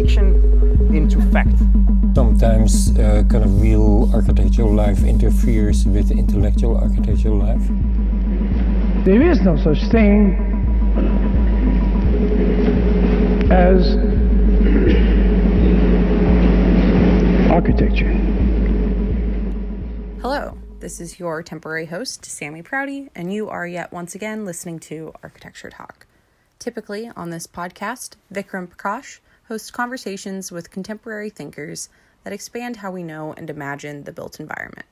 fiction into fact. Sometimes kind of real architectural life interferes with intellectual architectural life. There is no such thing as architecture. Hello, this is your temporary host, Sammy Prouty, and you are yet once again listening to Architecture Talk. Typically, on this podcast, Vikram Prakash hosts conversations with contemporary thinkers that expand how we know and imagine the built environment.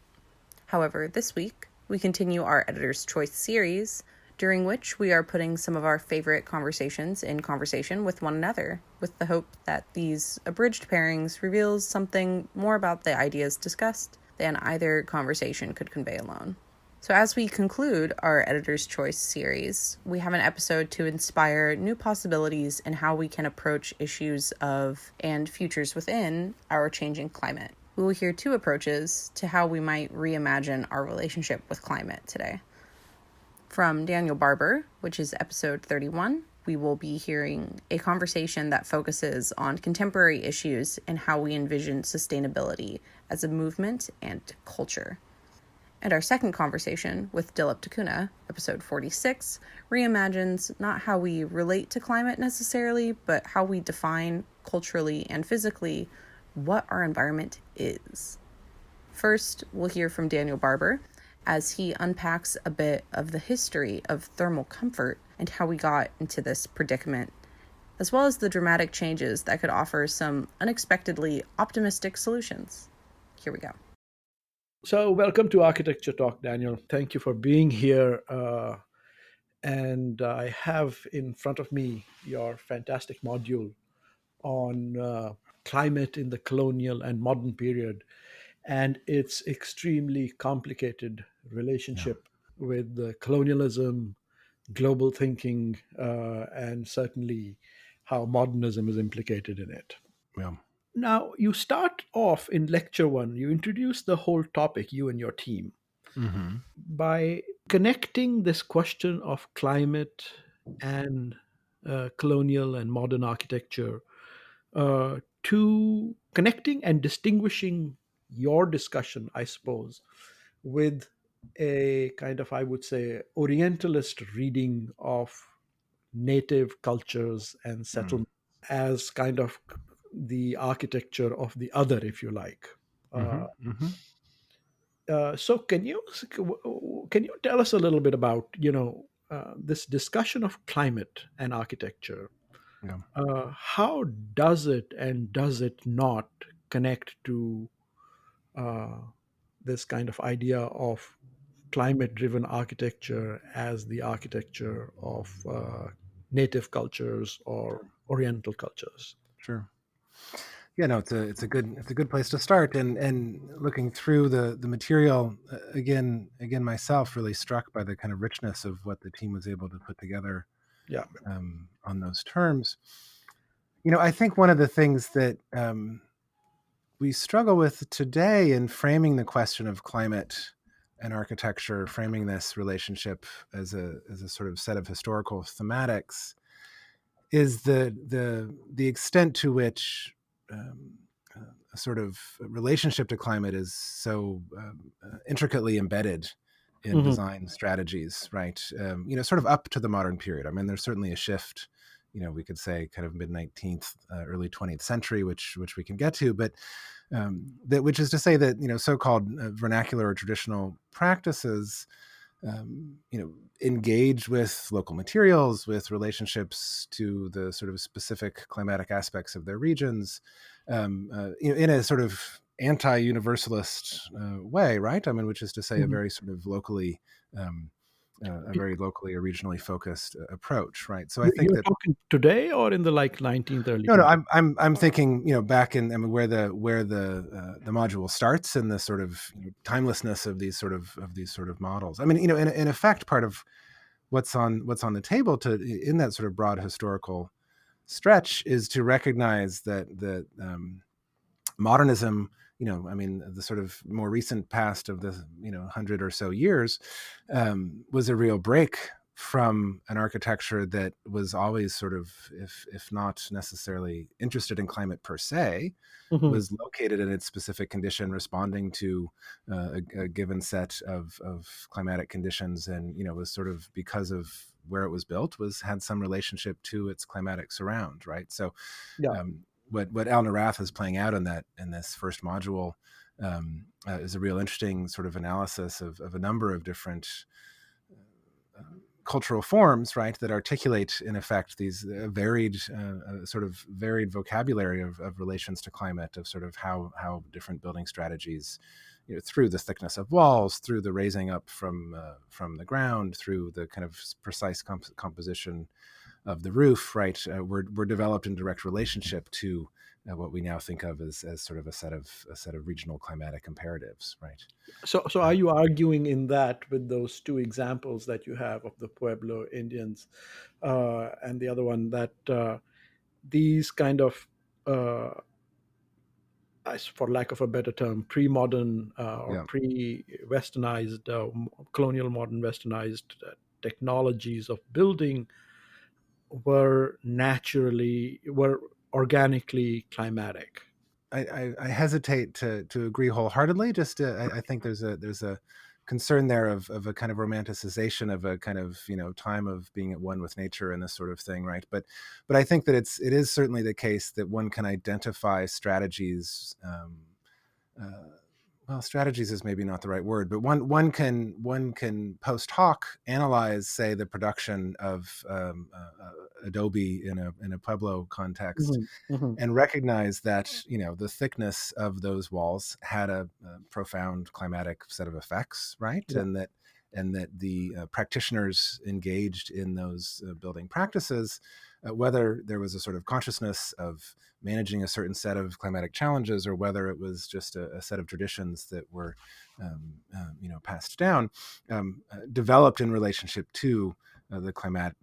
However, this week, we continue our Editor's Choice series, during which we are putting some of our favorite conversations in conversation with one another, with the hope that these abridged pairings reveals something more about the ideas discussed than either conversation could convey alone. So as we conclude our Editor's Choice series, we have an episode to inspire new possibilities in how we can approach issues of and futures within our changing climate. We will hear two approaches to how we might reimagine our relationship with climate today. From Daniel Barber, which is episode 31, we will be hearing a conversation that focuses on contemporary issues and how we envision sustainability as a movement and culture. And our second conversation with Dilip da Cunha, episode 46, reimagines not how we relate to climate necessarily, but how we define culturally and physically what our environment is. First, we'll hear from Daniel Barber as he unpacks a bit of the history of thermal comfort and how we got into this predicament, as well as the dramatic changes that could offer some unexpectedly optimistic solutions. Here we go. So welcome to Architecture Talk, Daniel. Thank you for being here. And I have in front of me your fantastic module on climate in the colonial and modern period and its extremely complicated relationship with the colonialism, global thinking, and certainly how modernism is implicated in it. Yeah. Now, you start off in lecture one, you introduce the whole topic, you and your team, by connecting this question of climate and colonial and modern architecture to connecting and distinguishing your discussion, I suppose, with a kind of, I would say, Orientalist reading of native cultures and settlements as kind of the architecture of the other, if you like. So can you tell us a little bit about this discussion of climate and architecture? Yeah. How does it and does it not connect to this kind of idea of climate-driven architecture as the architecture of native cultures or Oriental cultures? Sure. Yeah, no, it's a good place to start. And looking through the material again myself really struck by the kind of richness of what the team was able to put together. Yeah. On those terms. I think one of the things that we struggle with today in framing the question of climate and architecture, framing this relationship as a sort of set of historical thematics, is the extent to which a sort of relationship to climate is so intricately embedded in design strategies, right? Sort of up to the modern period. I mean, there's certainly a shift, we could say kind of mid-19th, early 20th century, which we can get to, but which is to say that, so-called vernacular or traditional practices, engage with local materials, with relationships to the sort of specific climatic aspects of their regions, in a sort of anti-universalist way, right? I mean, which is to say a very sort of locally, a very locally or regionally focused approach, right? So I think you're talking today or in the 19th early. No, I'm thinking, back in, I mean, where the module starts and the sort of timelessness of these sort of models. I mean, in effect, part of what's on the table in that sort of broad historical stretch is to recognize that modernism, the sort of more recent past of the 100 or so years, was a real break from an architecture that was always sort of, if not necessarily interested in climate per se, Mhm. was located in its specific condition, responding to a given set of climatic conditions, and was sort of, because of where it was built, had some relationship to its climatic surround, right? So Yeah. what Al Narath is playing out in this first module is a real interesting sort of analysis of a number of different cultural forms, right, that articulate in effect these varied vocabulary of relations to climate, of sort of how different building strategies, through the thickness of walls, through the raising up from the ground, through the kind of precise composition of the roof, right, were developed in direct relationship to what we now think of as sort of a set of regional climatic imperatives, right? So are you arguing in that with those two examples that you have of the Pueblo Indians and the other one that these kind of, uh, for lack of a better term, pre-modern or Yeah. pre-westernized, colonial modern westernized technologies of building were organically climatic? I hesitate to agree wholeheartedly. Just I think there's a concern there of a kind of romanticization of a kind of time of being at one with nature and this sort of thing, right? But I think that it is certainly the case that one can identify strategies. Well, strategies is maybe not the right word, but one can post hoc analyze, say, the production of Adobe in a Pueblo context, Mhm, mhm. and recognize that the thickness of those walls had a profound climatic set of effects, right? Yeah. And that the practitioners engaged in those building practices, whether there was a sort of consciousness of managing a certain set of climatic challenges, or whether it was just a set of traditions that were passed down, developed in relationship to the climate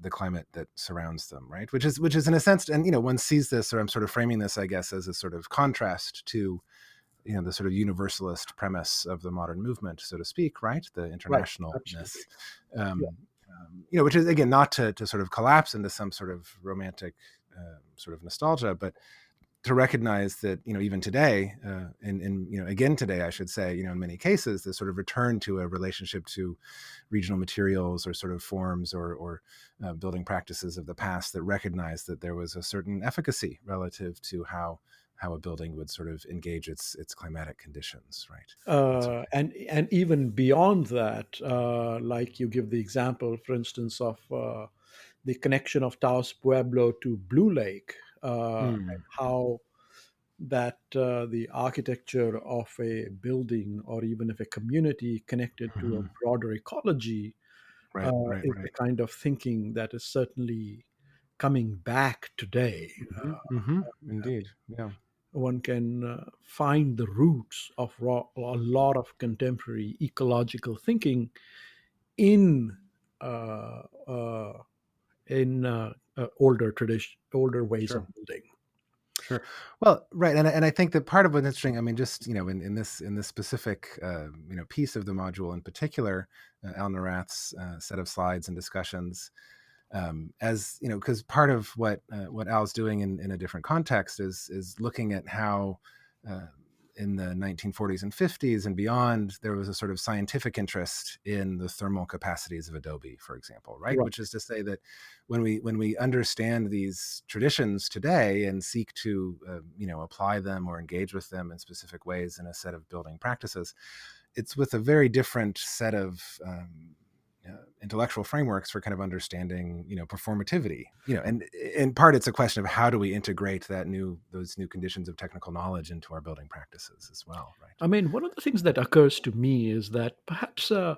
that surrounds them, right? Which is in a sense, and one sees this, or I'm sort of framing this, I guess, as a sort of contrast to the sort of universalist premise of the modern movement, so to speak, right? The Right. internationalness, Absolutely. Yeah. which is again not to sort of collapse into some sort of romantic sort of nostalgia, but to recognize that even today, and again today, I should say, in many cases, the sort of return to a relationship to regional materials, or sort of forms, or building practices of the past that recognize that there was a certain efficacy relative to how a building would sort of engage its climatic conditions, right? And even beyond that, like you give the example, for instance, of the connection of Taos Pueblo to Blue Lake, and Mm, how that the architecture of a building or even of a community connected to a mhm. broader ecology Right, right, is the right. kind of thinking that is certainly coming back today. Indeed, yeah. One can find the roots of a lot of contemporary ecological thinking in uh, uh, older tradition, older ways of Sure. building. Sure. Well, right, and I think that part of what's interesting, I mean, just in this specific piece of the module in particular, Al Narath's set of slides and discussions, as because part of what Al's doing in a different context is looking at how in the 1940s and 50s and beyond, there was a sort of scientific interest in the thermal capacities of Adobe, for example, right? Right. Which is to say that when we understand these traditions today and seek to apply them or engage with them in specific ways in a set of building practices, it's with a very different set of intellectual frameworks for kind of understanding performativity, and in part it's a question of how do we integrate those new conditions of technical knowledge into our building practices as well, right? I mean, one of the things that occurs to me is that perhaps one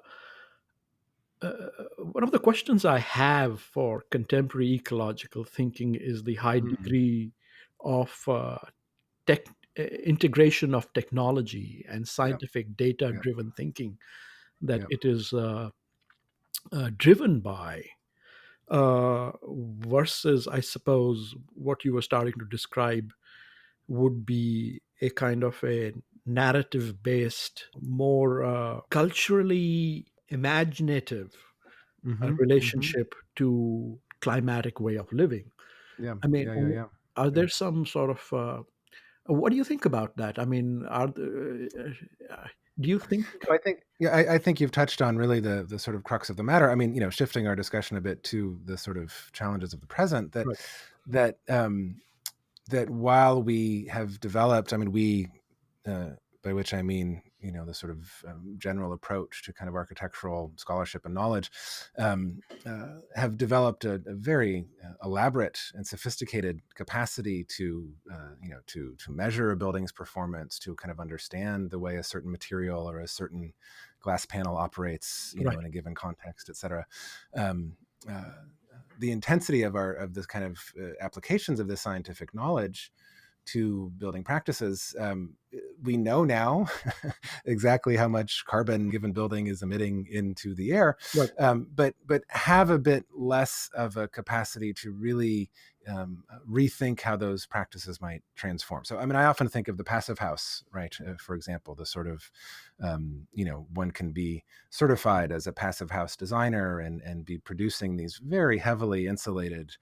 of the questions I have for contemporary ecological thinking is the high Mm, degree of tech integration of technology and yeah, scientific data yeah, driven thinking that yeah. it is driven by, versus, I suppose, what you were starting to describe would be a kind of a narrative based, more culturally imaginative relationship to climatic way of living. Yeah, I mean, yeah, yeah, yeah. are Yeah. there some sort of what do you think about that? I mean, do you think So I think, yeah, I think you've touched on really the sort of crux of the matter. I mean, shifting our discussion a bit to the sort of challenges of the present, that right, that that while we have developed, I mean, by which I mean, the sort of general approach to kind of architectural scholarship and knowledge, have developed a very elaborate and sophisticated capacity to, to measure a building's performance, to kind of understand the way a certain material or a certain glass panel operates, right, in a given context, et cetera. The intensity of this kind of applications of this scientific knowledge to building practices, we know now exactly how much carbon given building is emitting into the air, right, but have a bit less of a capacity to really rethink how those practices might transform. So, I mean, I often think of the passive house, right? For example, the sort of, one can be certified as a passive house designer and be producing these very heavily insulated,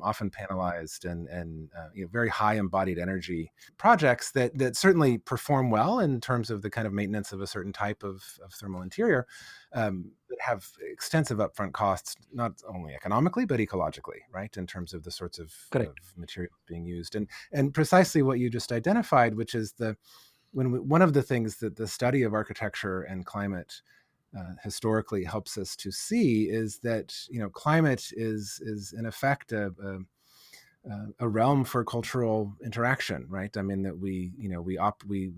often panelized and very high embodied energy projects that certainly perform well in terms of the kind of maintenance of a certain type of thermal interior, that have extensive upfront costs, not only economically but ecologically, right? In terms of the sorts of correct, materials being used, and precisely what you just identified, which is one of the things that the study of architecture and climate historically helps us to see is that climate is in effect a realm for cultural interaction, right? I mean, that we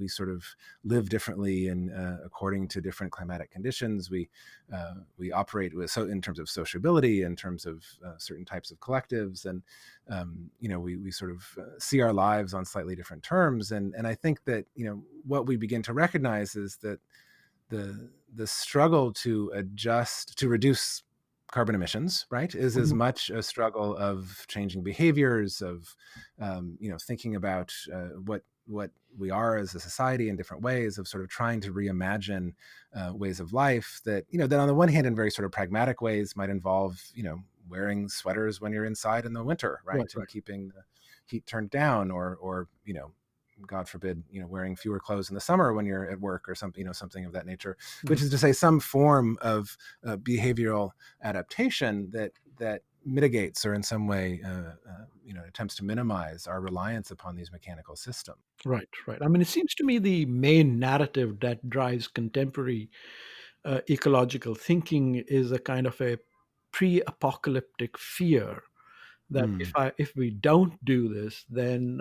sort of live differently and according to different climatic conditions. We operate with, so in terms of sociability, in terms of certain types of collectives, and we sort of see our lives on slightly different terms. And I think that what we begin to recognize is that the struggle to reduce carbon emissions, right, is as much a struggle of changing behaviors, of thinking about what we are as a society in different ways, of sort of trying to reimagine ways of life that that on the one hand, in very sort of pragmatic ways, might involve wearing sweaters when you're inside in the winter, right, right, and right. keeping the heat turned down, or God forbid, wearing fewer clothes in the summer when you're at work, or something, something of that nature, which is to say some form of behavioral adaptation that mitigates, or in some way, attempts to minimize our reliance upon these mechanical systems. Right, right. I mean, it seems to me the main narrative that drives contemporary ecological thinking is a kind of a pre-apocalyptic fear that Mm. if we don't do this, then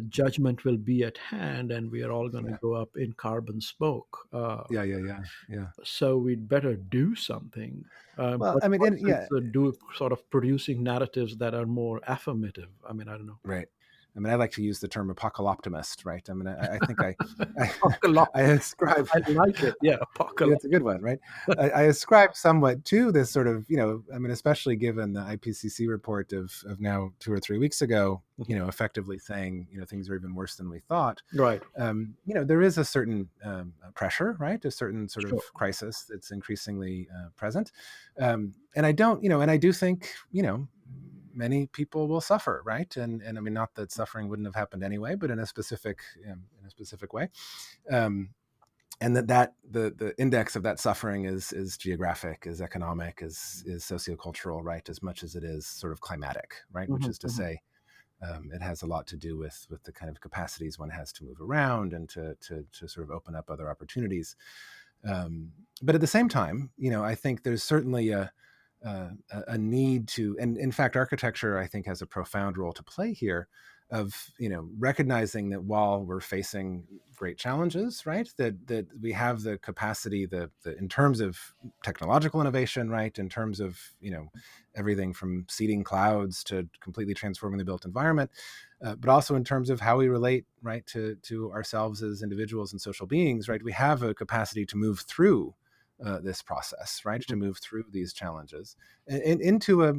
judgment will be at hand, and we are all going to Yeah, go up in carbon smoke. yeah, yeah, yeah, yeah. So we'd better do something. Well, But I mean, what yeah, sense do sort of producing narratives that are more affirmative? I mean, I don't know. right. I mean, I like to use the term apocalyptimist, right? I mean, I think I, I Apocalyptic. ascribe. I like it. Yeah, It's a apocalyptic. good one, right? I ascribe somewhat to this sort of, I mean, especially given the IPCC report of now 2 or 3 weeks ago, effectively saying, things are even worse than we thought. Right. There is a certain pressure, right? A certain sort of Sure. crisis that's increasingly present. And I don't, and I do think, many people will suffer, right? And I mean, not that suffering wouldn't have happened anyway, but in a specific way. And that the index of that suffering is geographic, is economic, is sociocultural, right, as much as it is sort of climatic, right, which is to say, it has a lot to do with the kind of capacities one has to move around and to sort of open up other opportunities. But at the same time, I think there's certainly a need to, and in fact, architecture, I think, has a profound role to play here, of recognizing that while we're facing great challenges, right, that we have the capacity, the in terms of technological innovation, right, in terms of everything from seeding clouds to completely transforming the built environment, but also in terms of how we relate, right, to ourselves as individuals and social beings, right, we have a capacity to move through this process, right, to move through these challenges and into a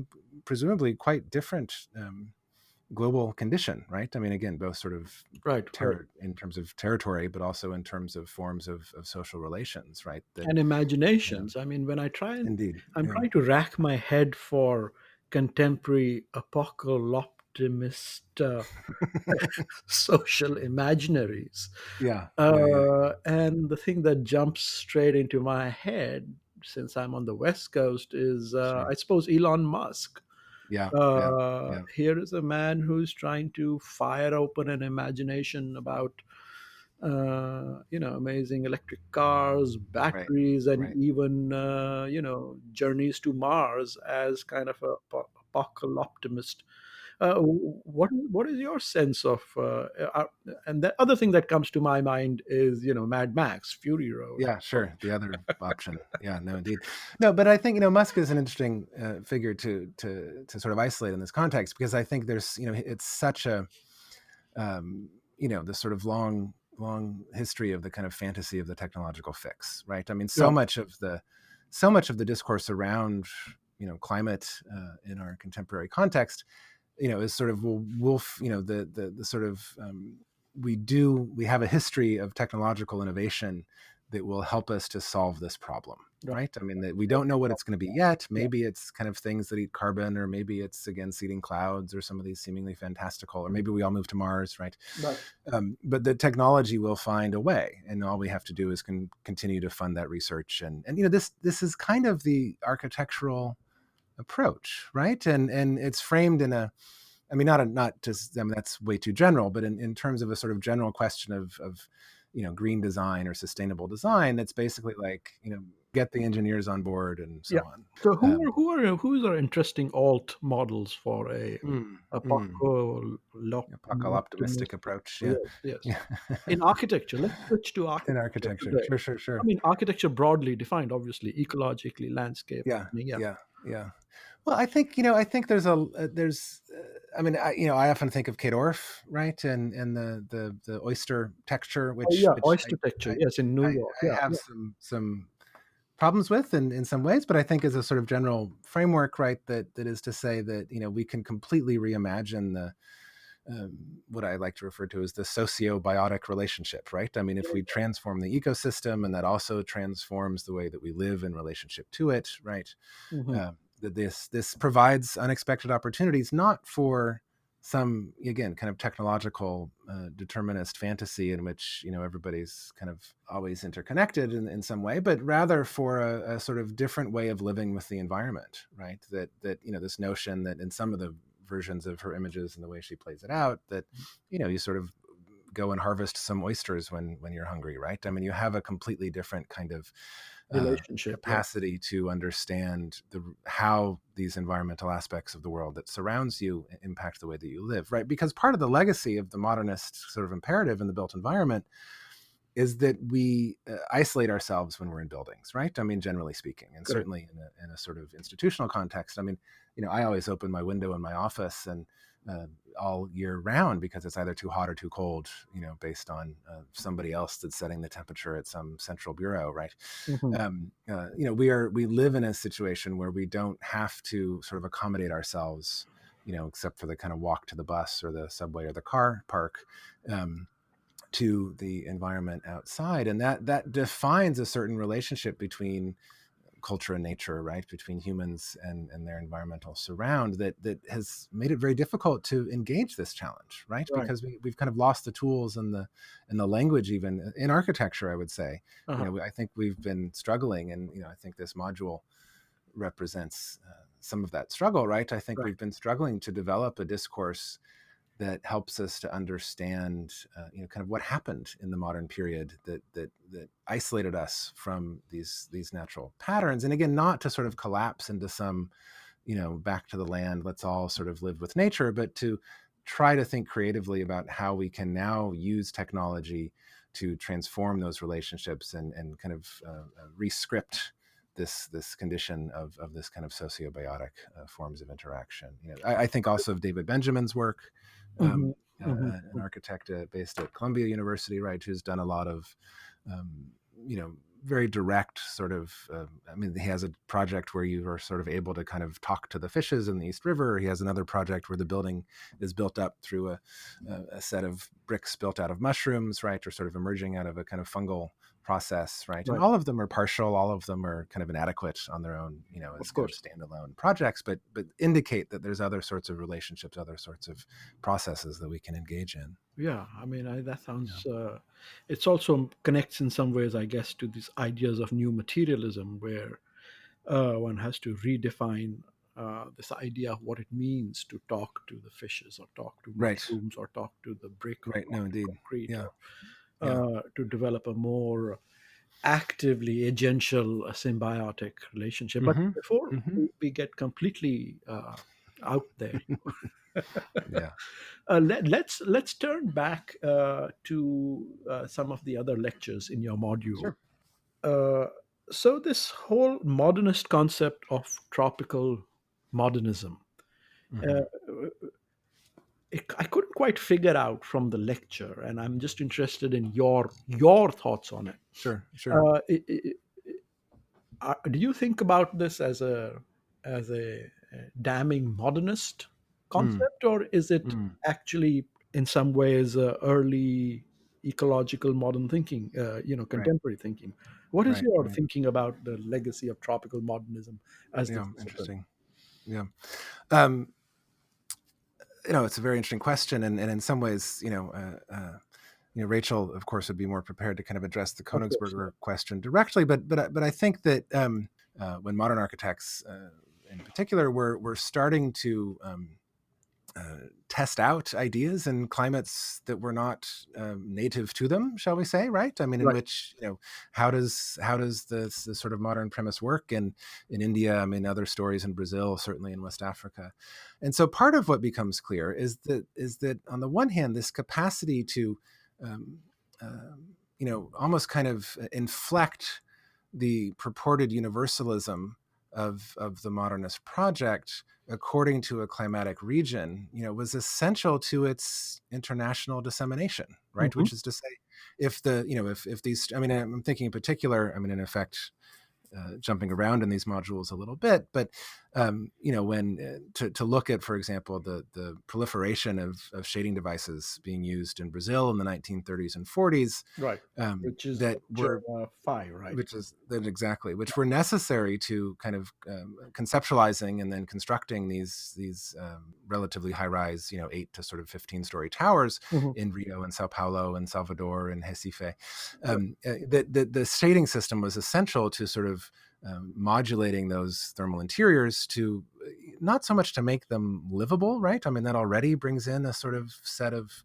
presumably quite different global condition, right? I mean, again, both sort of Right. in terms of territory, but also in terms of forms of social relations, right? That And imaginations. I mean, when I try and indeed, I'm yeah, trying to rack my head for contemporary apocalyptimist social imaginaries. yeah, yeah, yeah, And the thing that jumps straight into my head, since I'm on the West Coast, is sure, I suppose Elon Musk. yeah, yeah, yeah, Here is a man who's trying to fire open an imagination about, amazing electric cars, right, batteries, and right. even, journeys to Mars as kind of a apocalyptimist. What is your sense of? And the other thing that comes to my mind is Mad Max Fury Road. Yeah, sure. The other option. Yeah, no, indeed. No, but I think, Musk is an interesting figure to sort of isolate in this context, because I think there's, it's such a, this sort of long history of the kind of fantasy of the technological fix, right? I mean, Yeah, so much of the discourse around, climate in our contemporary context, is sort of wolf, the sort of, we have a history of technological innovation that will help us to solve this problem, yeah, right? I mean, that we don't know what it's going to be yet. yeah. Maybe it's kind of things that eat carbon, or maybe it's, again, seeding clouds, or some of these seemingly fantastical, or maybe we all move to Mars, right? Right. But the technology will find a way, and all we have to do is continue to fund that research. And this is kind of the architectural approach, right? And it's framed in a, I mean, not just, I mean, that's way too general, but in terms of a sort of general question of green design or sustainable design, that's basically like, get the engineers on board and so Yeah. on. So Um, who's are interesting alt models for a mm, mm, apocalyptimist? optimistic approach. Yeah. Yes, yes. Yeah. In architecture, let's switch to In architecture architecture. today. Sure, sure, I sure. mean, architecture broadly defined, obviously, ecologically, landscape. Yeah, Yeah. yeah, yeah. Well, I think there's I mean, I often think of Kate Orff, right, and the oyster texture, Oh, which yeah, I, oyster texture. Yes, in New I, York. I Yeah, have yeah. some problems with in some ways, but I think as a sort of general framework, right, that is to say that we can completely reimagine the what I like to refer to as the sociobiotic relationship, right? I mean, if we transform the ecosystem, and that also transforms the way that we live in relationship to it, right? Mhm. That this provides unexpected opportunities, not for some, again, kind of technological determinist fantasy in which everybody's kind of always interconnected in some way, but rather for a sort of different way of living with the environment, right? That this notion that in some of the versions of her images and the way she plays it out, that you sort of go and harvest some oysters when you're hungry, right? I mean, you have a completely different kind of Relationship. Yeah. capacity to understand how these environmental aspects of the world that surrounds you impact the way that you live, right? Because part of the legacy of the modernist sort of imperative in the built environment is that we isolate ourselves when we're in buildings, right? I mean, generally speaking, and Correct. certainly in a sort of institutional context. I mean, I always open my window in my office and all year round, because it's either too hot or too cold, based on somebody else that's setting the temperature at some central bureau, right? Mhm. We live in a situation where we don't have to sort of accommodate ourselves, except for the kind of walk to the bus or the subway or the car park. To the environment outside, and that defines a certain relationship between culture and nature, right, between humans and their environmental surround, that has made it very difficult to engage this challenge, right? Right. Because we've kind of lost the tools and the language, even in architecture, I would say. Uh-huh. I think we've been struggling, and I think this module represents some of that struggle, right? I think Right. we've been struggling to develop a discourse that helps us to understand, kind of what happened in the modern period that isolated us from these natural patterns. And again, not to sort of collapse into some, back to the land, let's all sort of live with nature, but to try to think creatively about how we can now use technology to transform those relationships and kind of rescript this condition of this kind of sociobiotic forms of interaction. I think also of David Benjamin's work, Mhm. Mhm. an architect based at Columbia University, right, who's done a lot of, very direct sort of, I mean, he has a project where you are sort of able to kind of talk to the fishes in the East River. He has another project where the building is built up through a set of bricks built out of mushrooms, right, or sort of emerging out of a kind of fungal process, right? And Right. all of them are partial, all of them are kind of inadequate on their own, as Of kind of course. standalone projects, but indicate that there's other sorts of relationships, other sorts of processes that we can engage in. Yeah, I mean, that sounds. It's also connects in some ways, I guess, to these ideas of new materialism, where one has to redefine this idea of what it means to talk to the fishes, or talk to Right. mushrooms, or talk to the brick, or Right. No, talk to indeed. concrete, Yeah. or to develop a more actively agential, symbiotic relationship. But Mm-hmm. before Mm-hmm. we get completely out there, Yeah. let's turn back to some of the other lectures in your module. Sure. Uh, so this whole modernist concept of tropical modernism, Mm-hmm. uh, I couldn't quite figure out from the lecture, and I'm just interested in your thoughts on it. Sure. Sure. Uh, i- i- do you think about this as a damning modernist Mm. concept, or is it Mm. actually in some ways early ecological modern thinking, Right. contemporary thinking? What is Right. your Right. thinking about the legacy of tropical modernism as this Yeah. discipline? Interesting. Yeah. Um, it's a very interesting question, and in some ways, Rachel, of course, would be more prepared to kind of address the Of course, Königsberger question directly. But I think that when modern architects, in particular, were starting to test out ideas in climates that were not native to them, shall we say, right? I mean, in right. which, how does the sort of modern premise work in India? I mean, other stories in Brazil, certainly in West Africa. And so part of what becomes clear is that on the one hand, this capacity to um, almost kind of inflect the purported universalism of the modernist project according to a climatic region, was essential to its international dissemination, right? Mhm. Which is to say, if these, I mean, I'm thinking in particular, I mean, in effect, jumping around in these modules a little bit, but when to look at, for example, the proliferation of shading devices being used in Brazil in the 1930s and 40s, Right. Which is that lecture were 5, right? which were necessary to kind of conceptualizing and then constructing these relatively high-rise, 8 to sort of 15-story towers Mhm. in Rio and Sao Paulo and Salvador and Recife. The shading system was essential to sort of modulating those thermal interiors to not so much to make them livable, right? I mean, that already brings in a sort of set of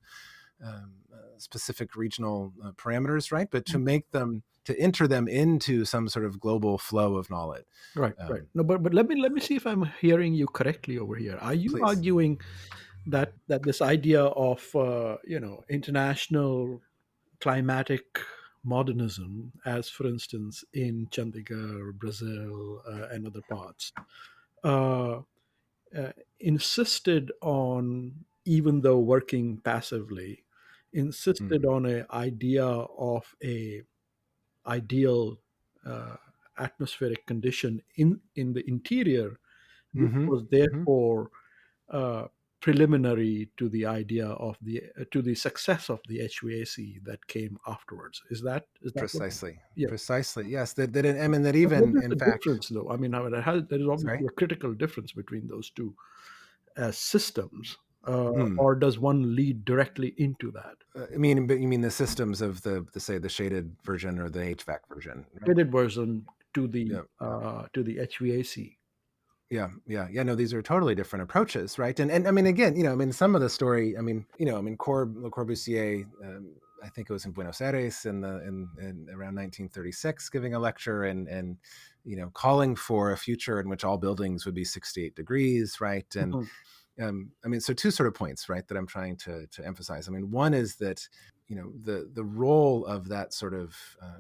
specific regional parameters, right? But to enter them into some sort of global flow of knowledge. Right. No, but let me see if I'm hearing you correctly over here. Are you Please. arguing that this idea of international climatic modernism, as for instance in Chandigarh, Brazil, and other parts, uh, insisted on, even though working passively, insisted Mm. on an idea of a ideal uh, atmospheric condition in the interior, which Mm-hmm. was Mm-hmm. therefore uh, preliminary to the idea of to the success of the HVAC that came afterwards. Is that what? Precisely. Yeah. Precisely. Yes. I mean, that But what even, is in the fact, difference, though? I mean, there is sorry. obviously a critical difference between those two systems, Mm. or does one lead directly into that? But you mean the systems of the shaded version or the HVAC version, right? Shaded version to Yeah. the HVAC. Yeah. No, these are totally different approaches, right? And I mean, again, some of the story, Le Corbusier, I think it was in Buenos Aires in around 1936, giving a lecture and calling for a future in which all buildings would be 68 degrees, right? And so two sort of points, right, that I'm trying to emphasize. I mean, one is that the role of that sort of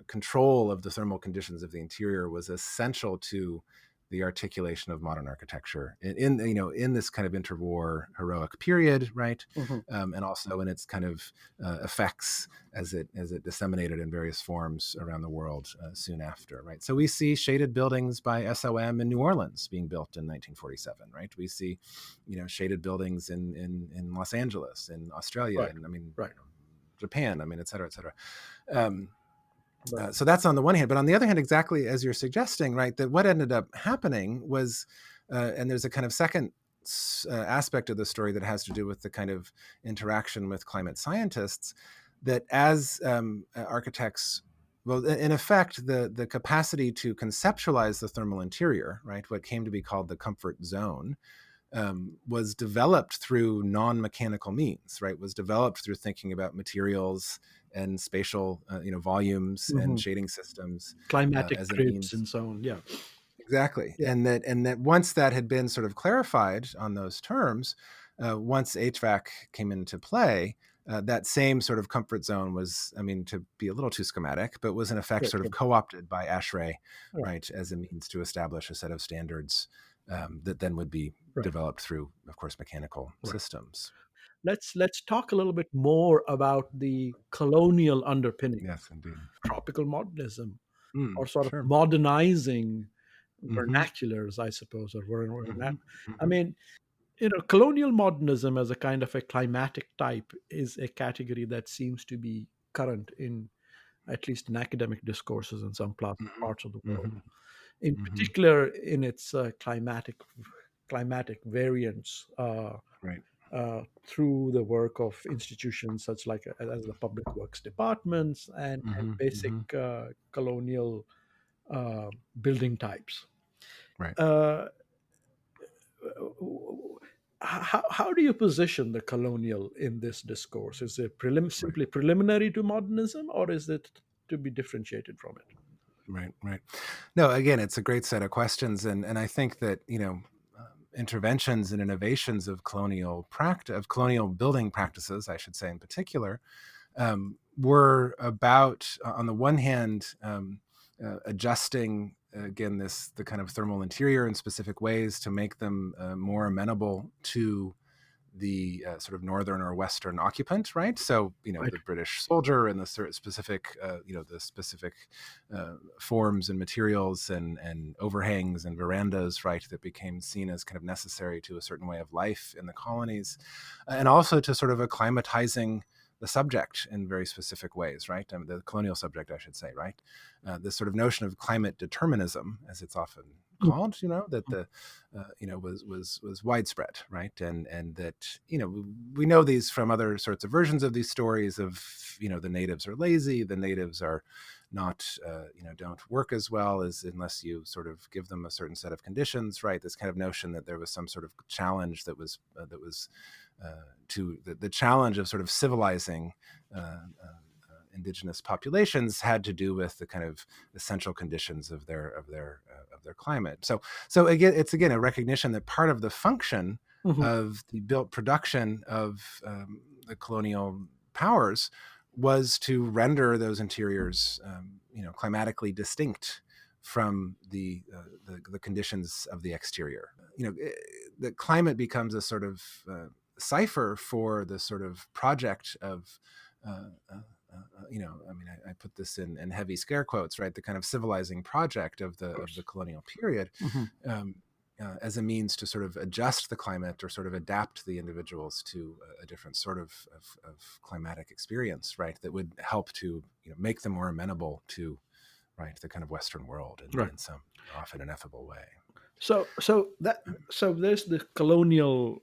control of the thermal conditions of the interior was essential to the articulation of modern architecture in this kind of interwar heroic period, right? And also in its kind of effects as it disseminated in various forms around the world soon after, right? So we see shaded buildings by SOM in New Orleans being built in 1947, right? We see, shaded buildings in Los Angeles, in Australia, Right. and Right. Japan, et cetera, et cetera. So that's on the one hand, but on the other hand, exactly as you're suggesting, right, that what ended up happening was, and there's a kind of second aspect of the story that has to do with the kind of interaction with climate scientists, that as architects, well, in effect, the capacity to conceptualize the thermal interior, right, what came to be called the comfort zone, was developed through non-mechanical means, right? Was developed through thinking about materials and spatial, volumes and shading systems, Climatic as a grids means. and so on. Yeah. Exactly. Yeah. And that once that had been sort of clarified on those terms, once HVAC came into play, that same sort of comfort zone was, to be a little too schematic, but was in effect sort of co-opted by ASHRAE, right, as a means to establish a set of standards that then would be developed through, of course, mechanical systems. Let's talk a little bit more about the colonial underpinning. Yes, indeed. Tropical modernism, or sort of Sure. modernizing vernaculars, I suppose, or colonial modernism as a kind of a climatic type is a category that seems to be current in, at least in academic discourses in some parts of the world. In particular, in its climatic variants, Right. through the work of institutions such like as the public works departments and basic colonial building types. Right. How do you position the colonial in this discourse? Is it simply preliminary to modernism, or is it to be differentiated from it? Right. No, again, it's a great set of questions, and I think that interventions and innovations of colonial building practices, I should say in particular, were about, on the one hand, adjusting again the kind of thermal interior in specific ways to make them more amenable to the sort of northern or western occupant, right? So the British soldier and the specific forms and materials and overhangs and verandas, right, that became seen as kind of necessary to a certain way of life in the colonies, and also to sort of acclimatizing the subject in very specific ways, right? The colonial subject, I should say, right? This sort of notion of climate determinism, as it's often called, that was widespread, right? And that we know these from other sorts of versions of these stories of the natives are lazy, the natives are not don't work as well as unless you sort of give them a certain set of conditions, right? This kind of notion that there was some sort of challenge that was to the challenge of sort of civilizing indigenous populations had to do with the kind of essential conditions of their climate. So again, it's a recognition that part of the function of the built production of the colonial powers was to render those interiors, climatically distinct from the conditions of the exterior. The climate becomes a sort of cipher for the sort of project of, I put this in heavy scare quotes, right? The kind of civilizing project of the colonial period, as a means to sort of adjust the climate or sort of adapt the individuals to a different sort of climatic experience, right? That would help to make them more amenable to, right, the kind of Western world in some often ineffable way. So there's the colonial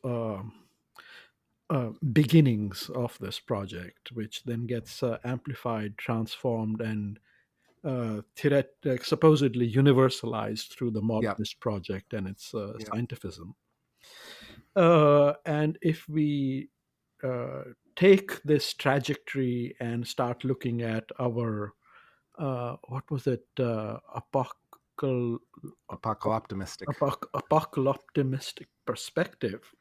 beginnings of this project, which then gets amplified, transformed, and supposedly universalized through the modernist project and its scientifism. And if we take this trajectory and start looking at our what was it, apocalyptic perspective,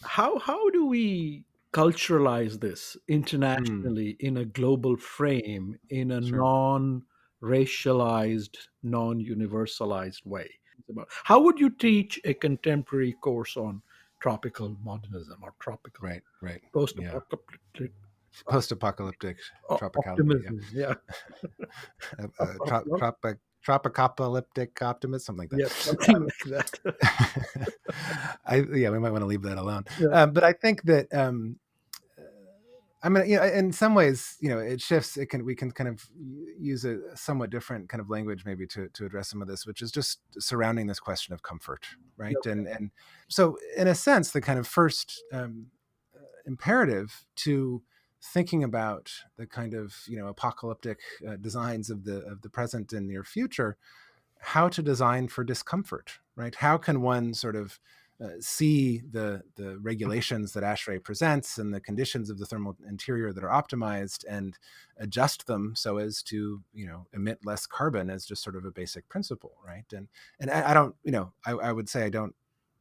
how do we culturalize this internationally in a global frame, in a non racialized, non-universalized way. How would you teach a contemporary course on tropical modernism or tropical Right. Yeah. post-apocalyptic Post-apocalyptic tropicality. Yeah. optimism? Yeah, Tropicopocalyptic optimist, something like that. yeah, something like that. We might want to leave that alone. Yeah. But I think that I mean, in some ways, it shifts. We can kind of use a somewhat different kind of language maybe to address some of this, which is just surrounding this question of comfort, right? Okay. And so, in a sense, the kind of first imperative to thinking about the kind of apocalyptic designs of the present and near future, how to design for discomfort, right? How can one sort of see the regulations that ASHRAE presents and the conditions of the thermal interior that are optimized and adjust them so as to emit less carbon as just sort of a basic principle, right? And I don't I would say I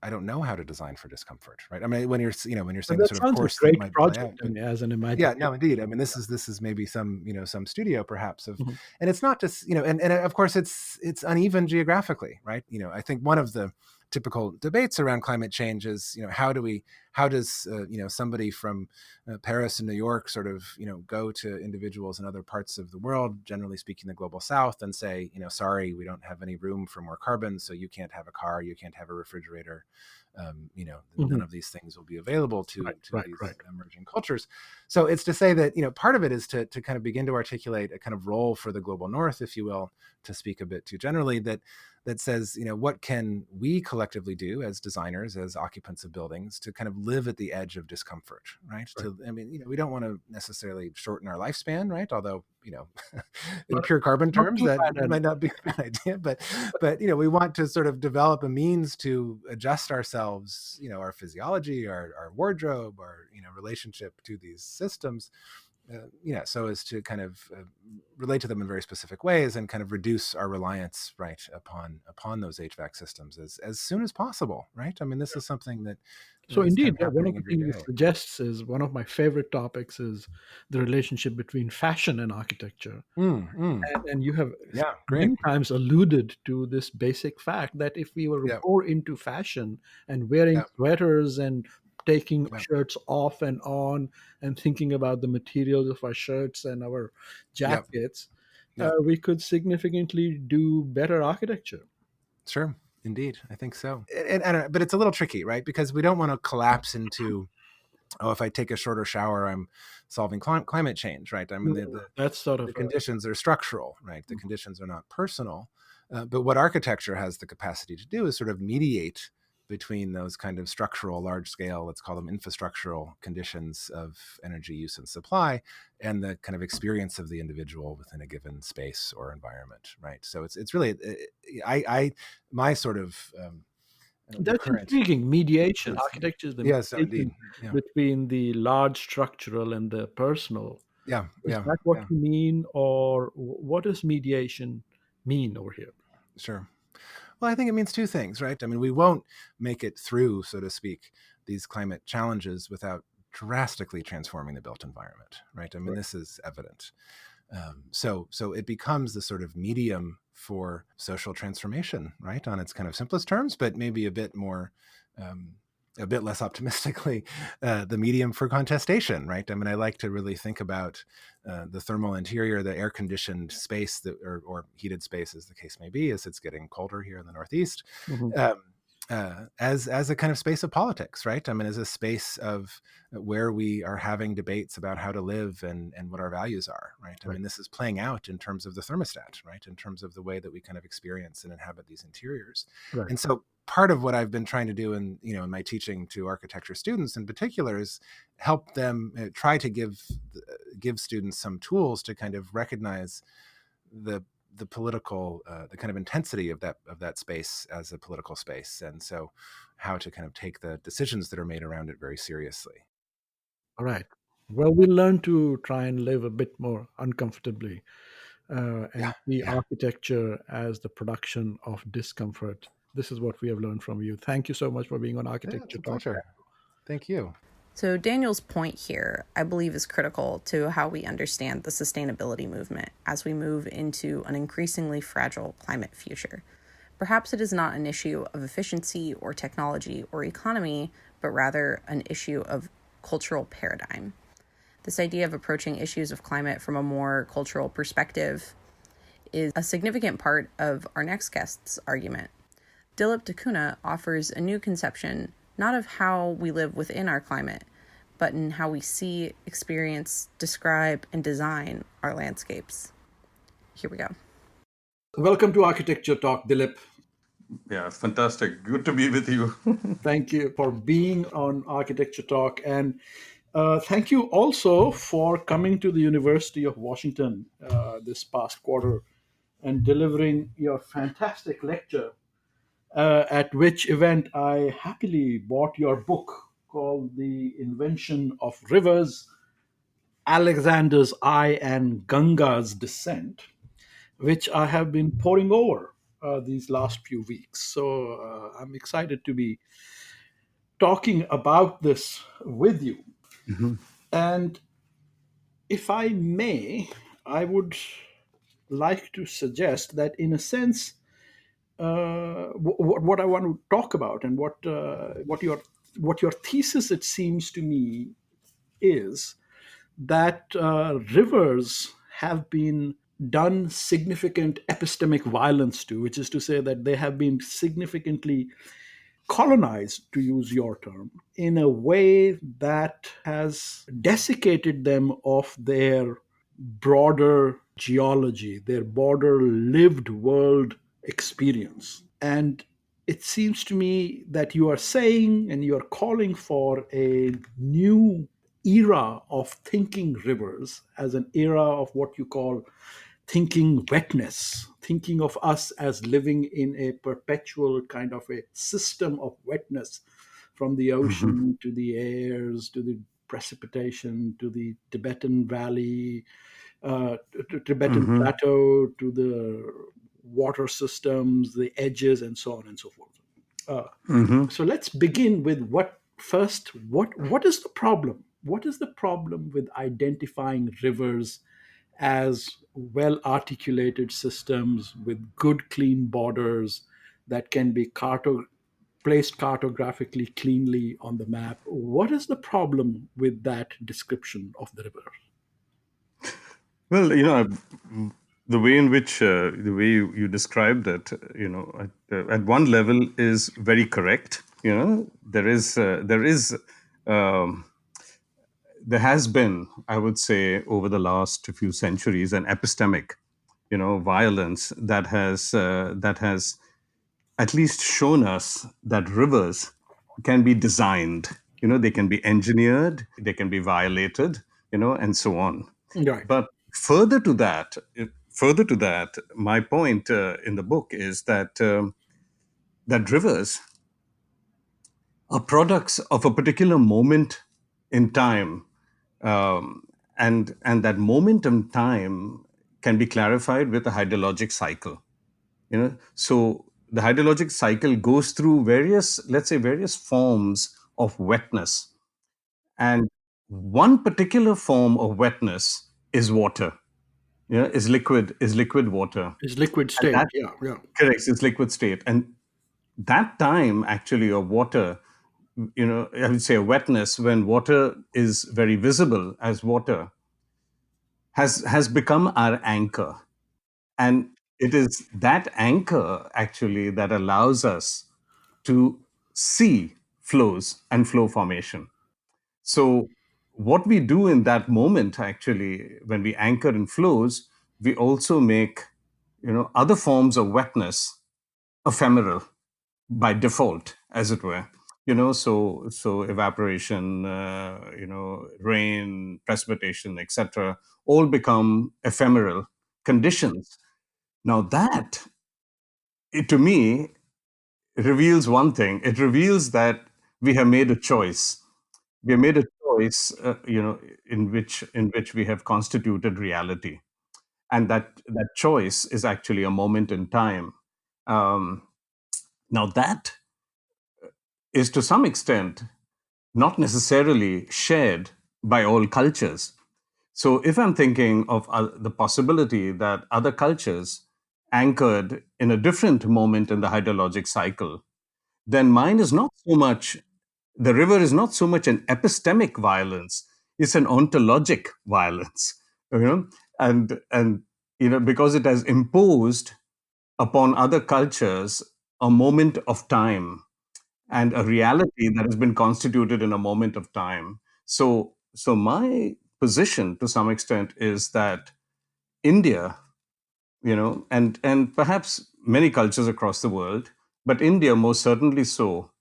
don't know how to design for discomfort, right? I mean, when you're saying But the that sort of sounds a course that great might play out, project as an yeah, imagination. no, indeed. I mean, this is maybe some some studio perhaps of, Mhm. and it's not just and of course it's uneven geographically, right? I think one of the typical debates around climate change is how does somebody from Paris and New York sort of go to individuals in other parts of the world, generally speaking the global south, and say sorry, we don't have any room for more carbon, so you can't have a car, you can't have a refrigerator. None of these things will be available to these emerging cultures. So it's to say that part of it is to kind of begin to articulate a kind of role for the global north, if you will, to speak a bit too generally, that says what can we collectively do as designers, as occupants of buildings, to kind of live at the edge of discomfort, right? We don't want to necessarily shorten our lifespan, right? Although in pure carbon terms that might not be a bad idea, but we want to sort of develop a means to adjust ourselves, our physiology, our wardrobe, our relationship to these systems, so as to kind of relate to them in very specific ways and kind of reduce our reliance, right, upon those HVAC systems as soon as possible, right? I mean, this is something that So is kind indeed, of one happening of the every things day. it suggests is one of my favorite topics is the relationship between fashion and architecture. And you have Yeah, great. many times alluded to this basic fact that if we were Yeah. more into fashion and wearing Yeah. sweaters and taking Yeah. shirts off and on and thinking about the materials of our shirts and our jackets, Yeah. we could significantly do better architecture. Sure. Indeed. I think so. But it's a little tricky, right? Because we don't want to collapse into, if I take a shorter shower, I'm solving climate change, right? I mean, That's sort of the conditions are structural, right? The conditions are not personal. But what architecture has the capacity to do is sort of mediate between those kind of structural, large scale, let's call them infrastructural conditions of energy use and supply, and the kind of experience of the individual within a given space or environment, right? So it's really, my sort of that's intriguing. Mediation. Architecture is the yes, mediation indeed. between the large structural and the personal. Yeah. Is that what you mean, or what does mediation mean over here? Sure. Well, I think it means two things, right? I mean, we won't make it through, so to speak, these climate challenges without drastically transforming the built environment, right? I mean, this is evident. So it becomes the sort of medium for social transformation, right? On its kind of simplest terms, but maybe a bit more, a bit less optimistically, the medium for contestation, right? I mean, I like to really think about the thermal interior, the air-conditioned space or heated space, as the case may be, as it's getting colder here in the Northeast, as a kind of space of politics, right? I mean, as a space of where we are having debates about how to live and what our values are, right? I mean, this is playing out in terms of the thermostat, right? In terms of the way that we kind of experience and inhabit these interiors. Right. And so part of what I've been trying to do in my teaching to architecture students in particular is help them try to give students some tools to kind of recognize the political, the kind of intensity of that space as a political space, and so how to kind of take the decisions that are made around it very seriously. All right. Well, we learn to try and live a bit more uncomfortably and see architecture as the production of discomfort. This is what we have learned from you. Thank you so much for being on Architecture It's a Talk. pleasure. Thank you. So Daniel's point here, I believe, is critical to how we understand the sustainability movement as we move into an increasingly fragile climate future. Perhaps it is not an issue of efficiency or technology or economy, but rather an issue of cultural paradigm. This idea of approaching issues of climate from a more cultural perspective is a significant part of our next guest's argument. Dilip da Cunha offers a new conception not of how we live within our climate, but in how we see, experience, describe, and design our landscapes. Here we go. Welcome to Architecture Talk, Dilip. Yeah, fantastic. Good to be with you. Thank you for being on Architecture Talk. And thank you also for coming to the University of Washington this past quarter and delivering your fantastic lecture, at which event I happily bought your book called The Invention of Rivers, Alexander's Eye and Ganga's Descent, which I have been poring over these last few weeks. So I'm excited to be talking about this with you. Mhm. And if I may, I would like to suggest that, in a sense, what I want to talk about and what your thesis, it seems to me, is that rivers have been done significant epistemic violence to, which is to say that they have been significantly colonized, to use your term, in a way that has desiccated them of their broader geology, their broader lived world experience. And it seems to me that you are saying and you are calling for a new era of thinking rivers as an era of what you call thinking wetness, thinking of us as living in a perpetual kind of a system of wetness, from the Mhm. ocean to the airs to the precipitation to the Tibetan Valley, to Tibetan Mhm. Plateau, to the water systems, the edges, and so on and so forth. Mhm. So let's begin with what is the problem? What is the problem with identifying rivers as well articulated systems with good clean borders that can be placed cartographically cleanly on the map? What is the problem with that description of the river? Well, the way in which the way you described it, at one level is very correct. Um, there has been, I would say, over the last few centuries, an epistemic, violence that has at least shown us that rivers can be designed. They can be engineered, they can be violated, and so on. Right. But further to that, my point in the book is that rivers are products of a particular moment in time, um, and that moment in time can be clarified with a hydrologic cycle. So the hydrologic cycle goes through various, let's say, various forms of wetness, and one particular form of wetness is water. Is liquid water, It's liquid and state. that Yeah, yeah. corrects its liquid state. And that time actually of water, I would say a wetness when water is very visible as water, has become our anchor. And it is that anchor actually that allows us to see flows and flow formation. So, what we do in that moment, actually, when we anchor in flows, we also make other forms of wetness ephemeral by default, as it were. So evaporation, rain, precipitation, etc., all become ephemeral conditions. Now that, to me, reveals one thing. It reveals that we have made a choice. We have made a choice, in which we have constituted reality, and that choice is actually a moment in time. Um, Now that is, to some extent, not necessarily shared by all cultures. So if I'm thinking of the possibility that other cultures anchored in a different moment in the hydrologic cycle, then mine is not so much, the river is not so much an epistemic violence, it's an ontologic violence, you know, and because it has imposed upon other cultures a moment of time and a reality that has been constituted in a moment of time. So my position to some extent is that India, and perhaps many cultures across the world, but India most certainly so,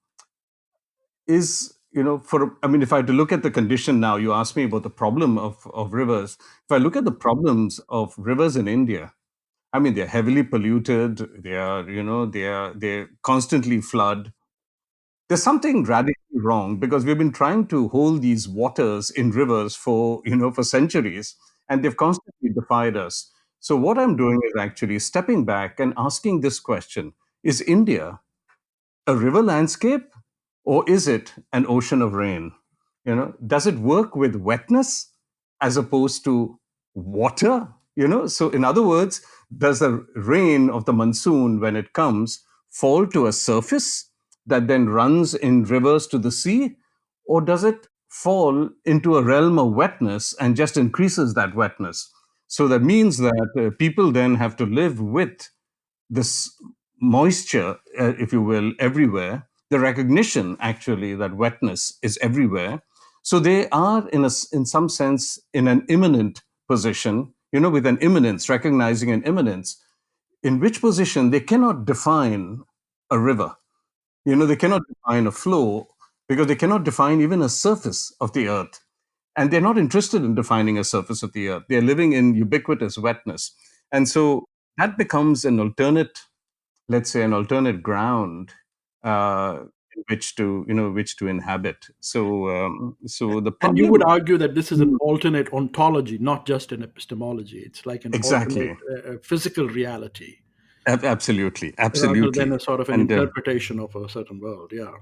is, if I had to look at the condition now, you asked me about the problem of rivers. If I look at the problems of rivers in India, I mean, they're heavily polluted. They constantly flood. There's something radically wrong because we've been trying to hold these waters in rivers for centuries, and they've constantly defied us. So what I'm doing is actually stepping back and asking this question: is India a river landscape, or is it an ocean of rain? Does it work with wetness as opposed to water? So in other words, does the rain of the monsoon, when it comes, fall to a surface that then runs in rivers to the sea, or does it fall into a realm of wetness and just increases that wetness? So that means that people then have to live with this moisture, if you will, everywhere, the recognition actually that wetness is everywhere. So they are, in some sense, in an imminent position, with an imminence, recognizing an imminence, in which position they cannot define a river. They cannot define a flow because they cannot define even a surface of the earth. And they're not interested in defining a surface of the earth. They're living in ubiquitous wetness. And so that becomes an alternate, let's say, an alternate ground uh, in which to inhabit. So the And you would problem. argue that this is an alternate ontology, not just an epistemology. It's like an alternate Exactly. physical reality Absolutely, rather than absolutely. a sort of an And interpretation of a certain world. Yeah.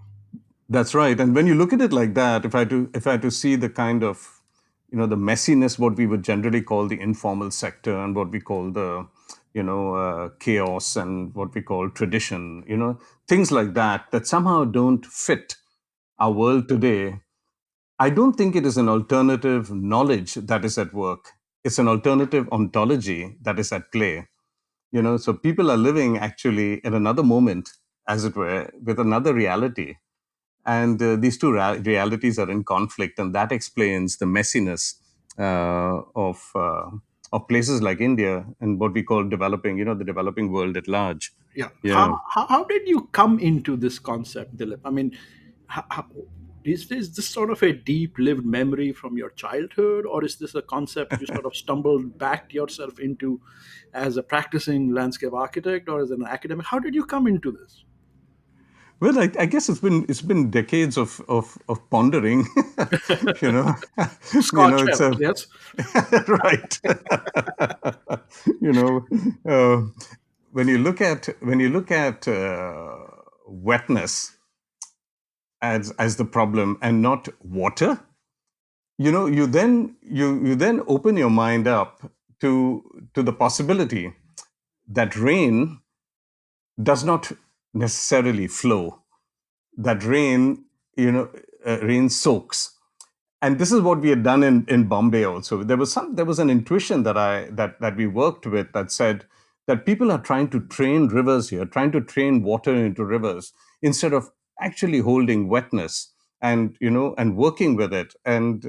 that's right. And when you look at it like that, if I had to see the kind of, the messiness, what we would generally call the informal sector, and what we call the, chaos, and what we call tradition, things like that somehow don't fit our world today. I don't think it is an alternative knowledge that is at work. It's an alternative ontology that is at play. So people are living actually in another moment, as it were, with another reality, and these two realities are in conflict, and that explains the messiness of places like India and what we call developing, the developing world at large. Yeah. Yeah. How did you come into this concept, Dilip? I mean, how, is this sort of a deep lived memory from your childhood, or is this a concept you sort of stumbled back yourself into as a practicing landscape architect or as an academic? How did you come into this? Well, I guess it's been decades of pondering. you know, Scotch it's helps, a yes. right. you know, uh, when you look at wetness as the problem and not water, you then open your mind up to the possibility that rain does not necessarily flow, that rain soaks. And this is what we had done in Bombay also. There was an intuition that we worked with that said that people are trying to train rivers here, trying to train water into rivers instead of actually holding wetness and working with it, and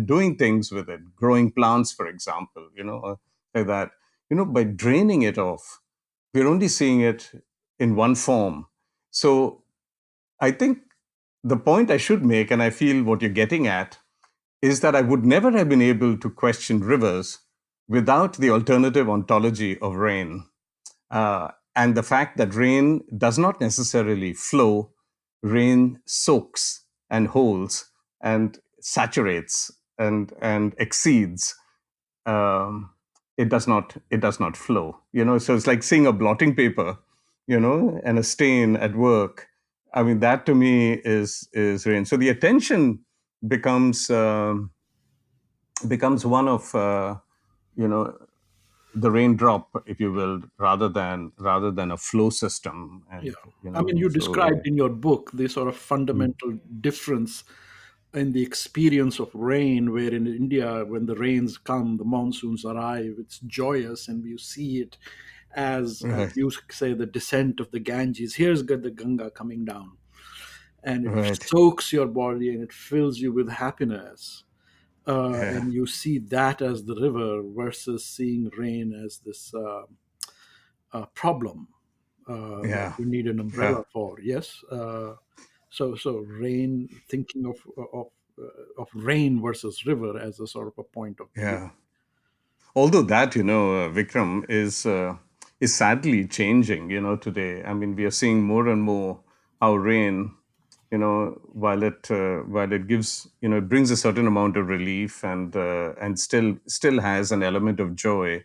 doing things with it, growing plants, for example, like that. By draining it off, we're only seeing it in one form. So I think the point I should make, and I feel what you're getting at, is that I would never have been able to question rivers without the alternative ontology of rain. And the fact that rain does not necessarily flow, rain soaks and holds and saturates and exceeds. um, it does not flow. So it's like seeing a blotting paper, and a stain at work. I mean, that to me is rain. So the attention becomes one of the raindrop, if you will, rather than a flow system. Yeah. And I mean, you described so in your book the sort of fundamental difference in the experience of rain, where in India, when the rains come, the monsoons arrive, it's joyous, and you see it as right, you say, the descent of the Ganges. Here's the Ganga coming down, and it right, soaks your body and it fills you with happiness. yeah, And you see that as the river versus seeing rain as this problem that yeah, you need an yeah, umbrella for. Yes. So rain, thinking of rain versus river as a sort of a point of view. yeah. Although that, Vikram, is sadly changing, today. I mean, we are seeing more and more how rain, while it gives, it brings a certain amount of relief, and still has an element of joy.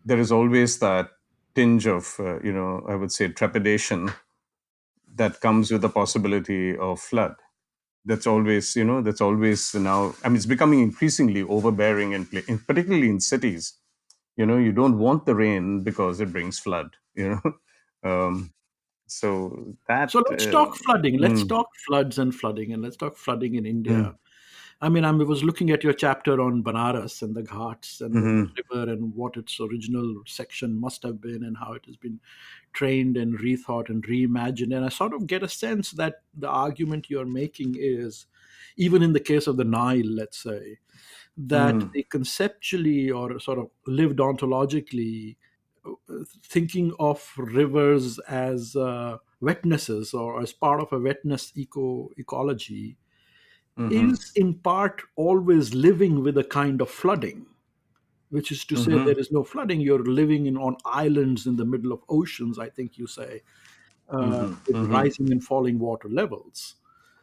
There is always that tinge of, I would say, trepidation that comes with the possibility of flood. That's always now. I mean, it's becoming increasingly overbearing, particularly in cities. You don't want the rain because it brings flood. So that. So let's talk flooding. Let's Mm, talk floods and flooding, and let's talk flooding in mm, India. I mean, I was looking at your chapter on Banaras and the Ghats and the mhm, river and what its original section must have been and how it has been trained and rethought and reimagined. And I sort of get a sense that the argument you're making is, even in the case of the Nile, let's say, that mm, they conceptually or sort of lived ontologically, thinking of rivers as wetnesses or as part of a wetness ecology mhm, is in part always living with a kind of flooding, which is to say mhm, there is no flooding. You're living on islands in the middle of oceans, I think you say, mhm, with mhm. rising and falling water levels.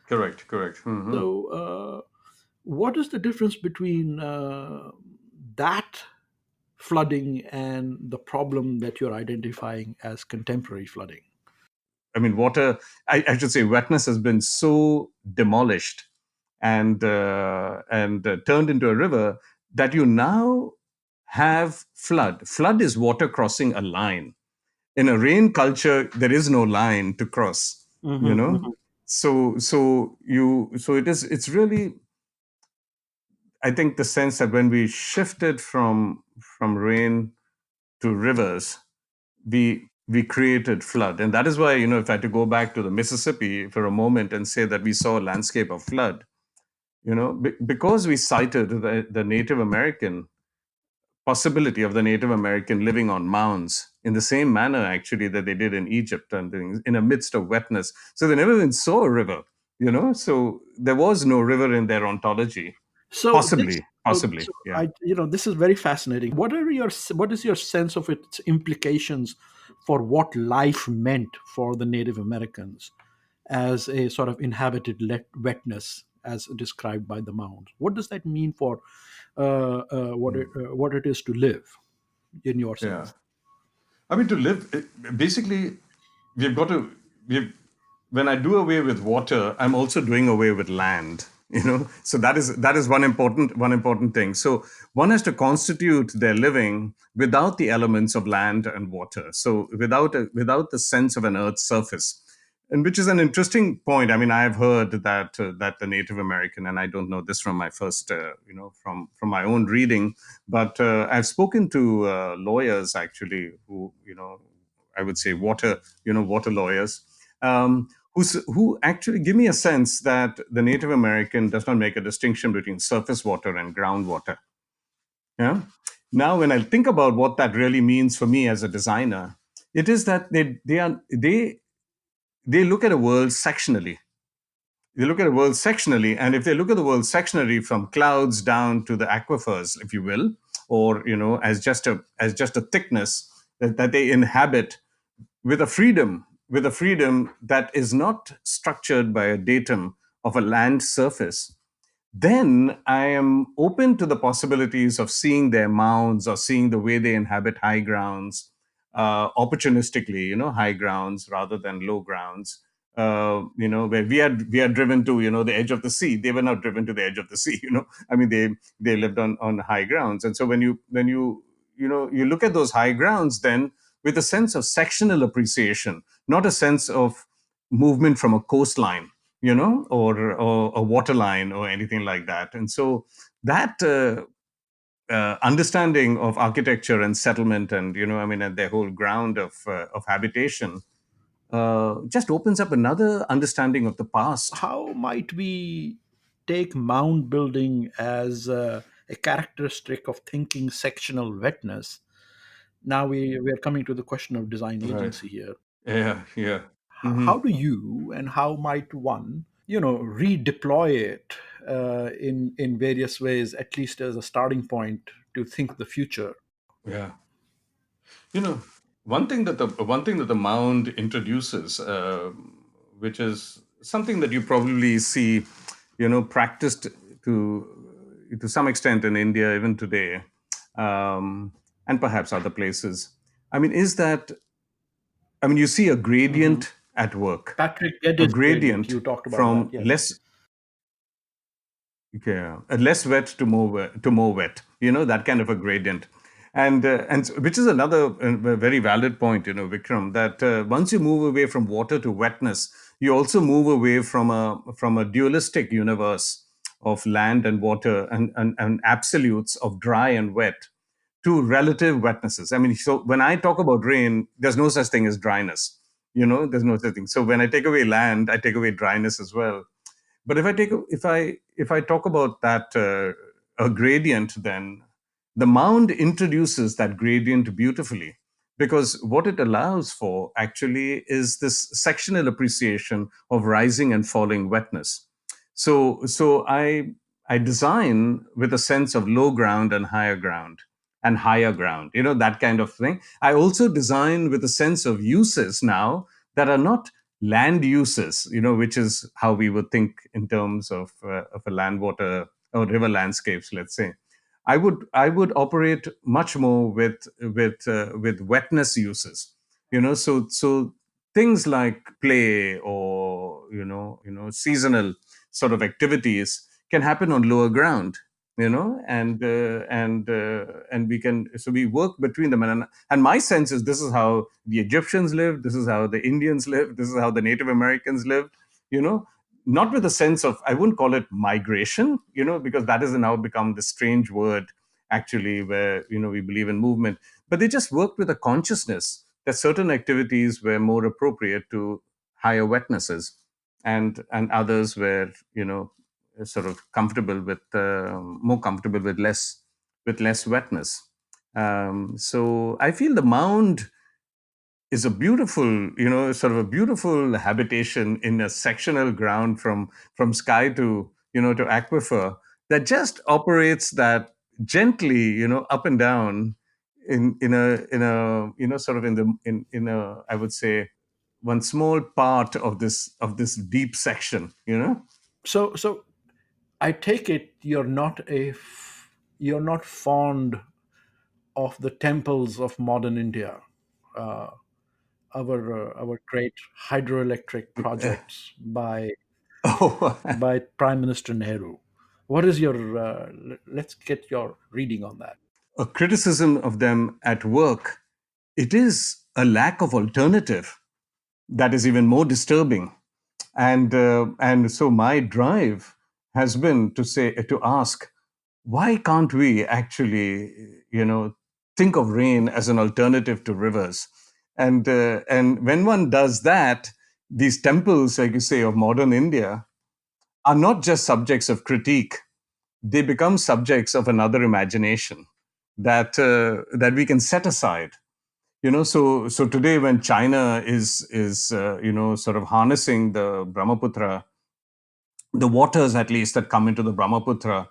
Correct, correct. Mhm. So, what is the difference between that flooding and the problem that you're identifying as contemporary flooding? I mean, water. I should say, wetness has been so demolished and turned into a river that you now have flood. Flood is water crossing a line. In a rain culture, there is no line to cross. You Mhm, know, mhm. so it's really, I think, the sense that when we shifted from rain to rivers, we created flood. And that is why, if I had to go back to the Mississippi for a moment and say that we saw a landscape of flood, because we cited the Native American possibility of the Native American living on mounds in the same manner, actually, that they did in Egypt and things, in a midst of wetness. So they never even saw a river, so there was no river in their ontology. So this, Possibly, yeah. this is very fascinating. What is your sense of its implications for what life meant for the Native Americans as a sort of inhabited wetness, as described by the mounds? What does that mean for what it is to live, in your Yeah. sense? I mean, to live, basically, we've got to, we've, when I do away with water, I'm also doing away with land, So that is one important thing. So one has to constitute their living without the elements of land and water. So without the sense of an earth's surface. And which is an interesting point. I mean, I've heard that the Native American, and I don't know this from my first, from my own reading, but I've spoken to lawyers, actually, who, I would say water lawyers, who actually give me a sense that the Native American does not make a distinction between surface water and groundwater. Yeah. Now, when I think about what that really means for me as a designer, it is that they look at a world sectionally. They look at a world sectionally, and if they look at the world sectionally from clouds down to the aquifers, if you will, or as just a thickness that they inhabit with a freedom that is not structured by a datum of a land surface, then I am open to the possibilities of seeing their mounds or seeing the way they inhabit high grounds, opportunistically, high grounds rather than low grounds, where we are driven to, the edge of the sea. They were not driven to the edge of the sea. I mean, they lived on high grounds. And so when you look at those high grounds, then with a sense of sectional appreciation, not a sense of movement from a coastline, or a waterline or anything like that. And so that understanding of architecture and settlement, and and their whole ground of habitation, just opens up another understanding of the past. How might we take mound building as a characteristic of thinking sectional wetness? Now we are coming to the question of design Right. agency here. Yeah. Yeah. How do you and how might one, redeploy it in various ways, at least as a starting point to think the future? Yeah. You know, one thing that the mound introduces, which is something that you probably see, practiced to some extent in India even today, and perhaps other places. I mean, is that you see a Hmm. gradient at work, Patrick a Geddes gradient, gradient you talked about that, from yes. less, yeah, less wet to more wet. That kind of a gradient, and which is another very valid point. Vikram, that once you move away from water to wetness, you also move away from a dualistic universe of land and water, and absolutes of dry and wet, to relative wetnesses. I mean, so when I talk about rain, there's no such thing as dryness. There's no such thing. So when I take away land, I take away dryness as well. But if I talk about that a gradient, then the mound introduces that gradient beautifully, because what it allows for actually is this sectional appreciation of rising and falling wetness. So I design with a sense of low ground and higher ground, and higher ground, that kind of thing. I also design with a sense of uses now that are not land uses, which is how we would think in terms of a land, water, or river landscapes, let's say. I would operate much more with wetness uses, so things like play, or seasonal sort of activities can happen on lower ground, and we work between them. And my sense is, this is how the Egyptians lived, this is how the Indians lived, this is how the Native Americans lived, you know not with a sense of, I wouldn't call it migration, because that has now become the strange word, actually, where we believe in movement. But they just worked with a consciousness that certain activities were more appropriate to higher wetnesses, and others were, sort of comfortable with more comfortable with less wetness. So I feel the mound is a beautiful, sort of a beautiful habitation in a sectional ground, from sky to aquifer, that just operates that gently, up and down, in a sort of in a, I would say, one small part of this deep section. So I take it you're not fond of the temples of modern India, uh, our great hydroelectric projects Oh, by Prime Minister Nehru. What is your let's get your reading on that. a criticism of them at work, it is a lack of alternative that is even more disturbing. And so my drive has been to ask, why can't we actually, think of rain as an alternative to rivers? And when one does that, these temples, like you say, of modern India, are not just subjects of critique. They become subjects of another imagination that we can set aside. So today, when China is sort of harnessing the Brahmaputra, the waters, at least, that come into the Brahmaputra,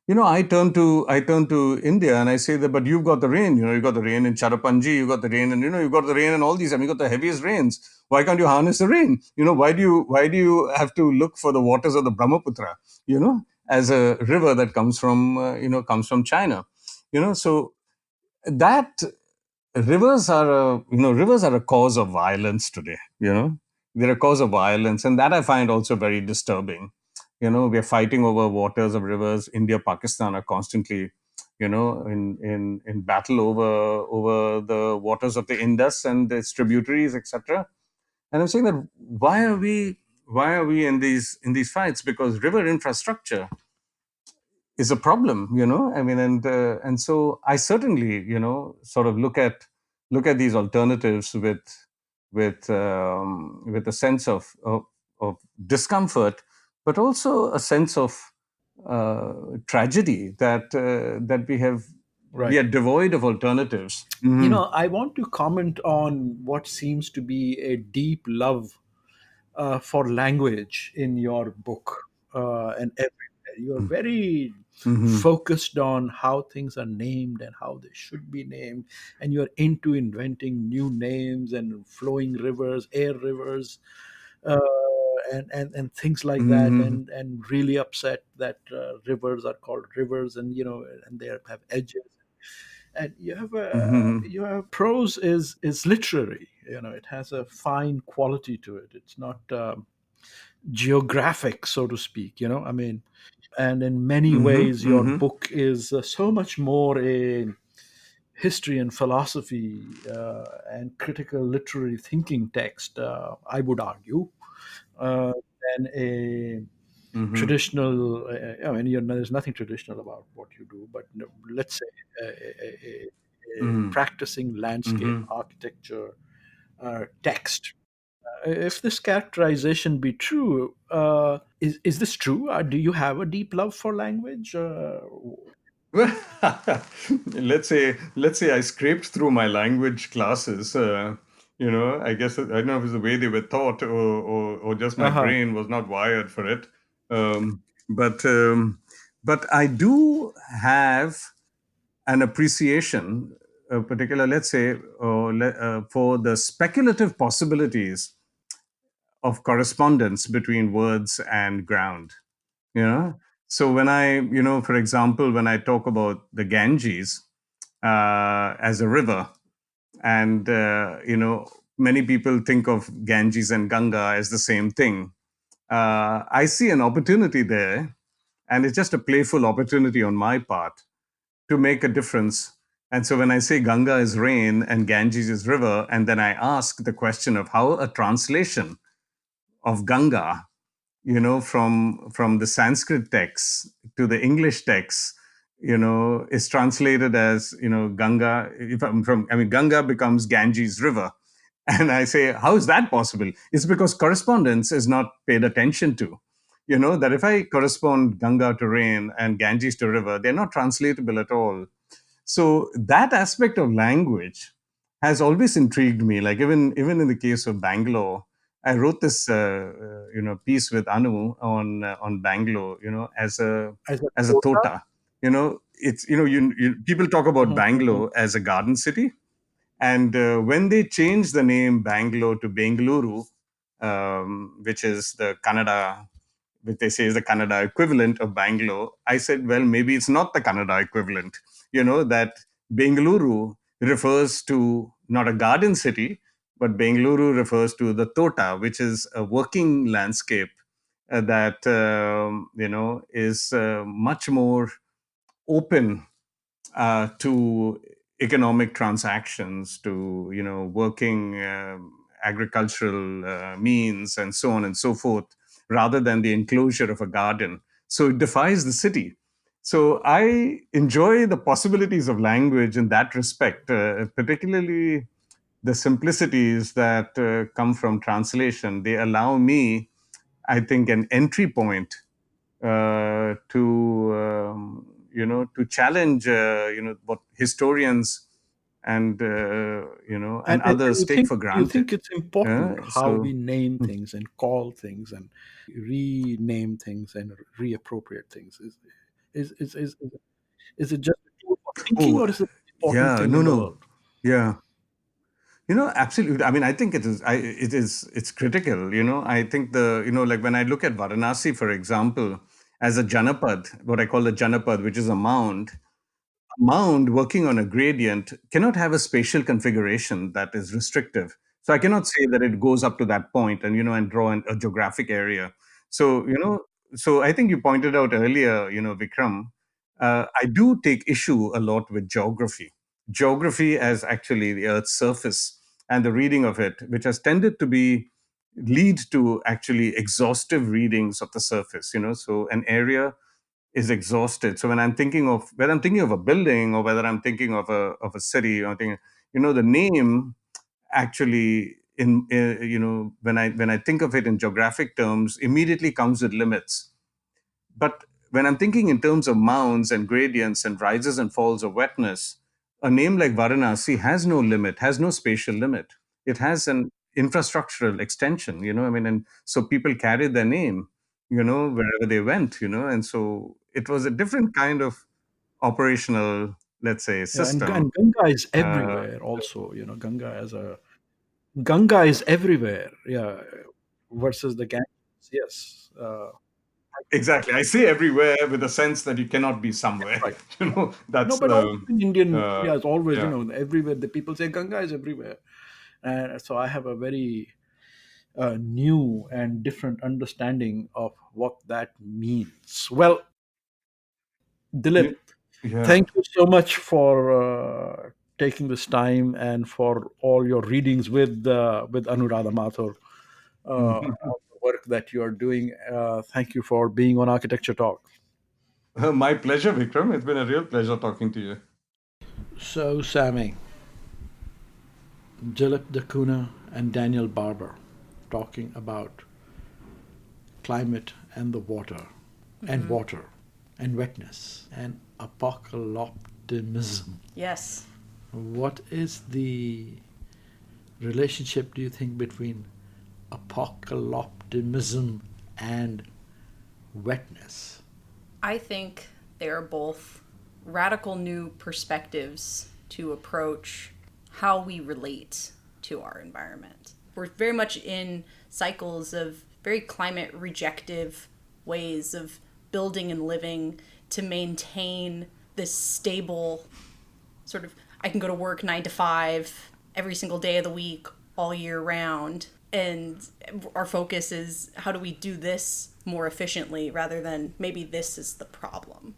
I turn to India, and I say that, but you've got the rain. You've got the rain in Charapanji, you've got the rain, and you've got the rain in all these. I mean, you've got the heaviest rains. Why can't you harness the rain? Why do you have to look for the waters of the Brahmaputra? As a river that comes from China. So that rivers are a cause of violence today. They're a cause of violence, and that I find also very disturbing. We are fighting over waters of rivers. India, Pakistan are constantly, in battle over the waters of the Indus and its tributaries, etc. And I'm saying that why are we in these fights? Because river infrastructure is a problem. I mean, and so I certainly, sort of look at these alternatives with a sense of discomfort, but also a sense of tragedy that we are Right. devoid of alternatives. I want to comment on what seems to be a deep love for language in your book, and everywhere. You're very Mm-hmm. focused on how things are named and how they should be named, and you're into inventing new names and flowing rivers, air rivers, uh, and things like that, Mm-hmm. and really upset that rivers are called rivers, and and they have edges. And Mm-hmm. your prose is literary. It has a fine quality to it. It's not geographic, so to speak. I mean, and in many Mm-hmm. ways, your Mm-hmm. book is so much more a history and philosophy and critical literary thinking text, I would argue, uh, than a Mm-hmm. traditional. I mean, there's nothing traditional about what you do, but let's say a Mm-hmm. practicing landscape Mm-hmm. architecture text. If this characterization be true, is this true? Do you have a deep love for language? Well, let's say I scraped through my language classes. I guess I don't know if it's the way they were taught, or just my Uh-huh. brain was not wired for it. Um, but I do have an appreciation, particular, let's say, for the speculative possibilities of correspondence between words and ground. you know so when I, for example, when I talk about the Ganges as a river, and many people think of Ganges and Ganga as the same thing. I see an opportunity there, and it's just a playful opportunity on my part to make a difference. And so when I say Ganga is rain and Ganges is river, and then I ask the question of how a translation of Ganga, from the Sanskrit text to the English text, is translated as, Ganga. If I'm from, I mean, Ganga becomes Ganges River. And I say, how is that possible? It's because correspondence is not paid attention to. That if I correspond Ganga to rain and Ganges to river, they're not translatable at all. So that aspect of language has always intrigued me. Like even in the case of Bangalore, I wrote this piece with Anu on Bangalore. As a As a quota? tota. It's people talk about Mhm, mhm. Bangalore as a garden city, and when they changed the name Bangalore to Bengaluru, which is the Kannada, which they say is the Kannada equivalent of Bangalore, I said, well, maybe it's not the Kannada equivalent. That Bengaluru refers to not a garden city, but Bengaluru refers to the Tota, which is a working landscape that is much more open to economic transactions, to working agricultural means, and so on and so forth, rather than the enclosure of a garden. So it defies the city. So I enjoy the possibilities of language in that respect, particularly the simplicities that come from translation. They allow me, I think, an entry point to challenge what historians and And others take for you granted. think it's important how So we name things and call things and rename things and reappropriate things? Is it just a tool for thinking, oh or is it an important yeah, thing no, in the no, world? yeah, absolutely. I mean, I think it's critical. I think like when I look at Varanasi, for example, as a Janapad, what I call the Janapad, which is a mound working on a gradient, cannot have a spatial configuration that is restrictive. So I cannot say that it goes up to that point and, and draw a geographic area. So, so I think you pointed out earlier, Vikram, I do take issue a lot with geography. Geography as actually the Earth's surface and the reading of it, which has tended to lead to actually exhaustive readings of the surface. So an area is exhausted. So when I'm thinking of a building, or whether I'm thinking of a city, or thinking, the name actually when I think of it in geographic terms, immediately comes with limits. But when I'm thinking in terms of mounds and gradients and rises and falls of wetness, a name like Varanasi has no limit, has no spatial limit. It has an infrastructural extension, and so people carried their name, wherever they went, and so it was a different kind of operational, let's say, Yeah, system. and Ganga is Uh, everywhere also, Ganga is everywhere. Yeah. Versus the Ganges. Yes. exactly. I say everywhere with the sense that you cannot be somewhere. Right. No, That's but also in Indian uh, areas, always, yeah. everywhere the people say Ganga is everywhere. And so I have a very new and different understanding of what that means. Well, Dilip, You- yeah. thank you so much for taking this time and for all your readings with Anuradha Mathur, all the work that you are doing. Thank you for being on Architecture Talk. My pleasure, Vikram. It's been a real pleasure talking to you. So, Sammy, Dilip da Cunha and Daniel Barber talking about climate and the water, and water, and wetness, and apocalypticism. Yes. What is the relationship, do you think, between apocalypticism and wetness? I think they are both radical new perspectives to approach how we relate to our environment. We're very much in cycles of very climate rejective ways of building and living to maintain this stable sort of, I can go to work 9 to 5 every single day of the week, all year round. And our focus is how do we do this more efficiently rather than maybe this is the problem.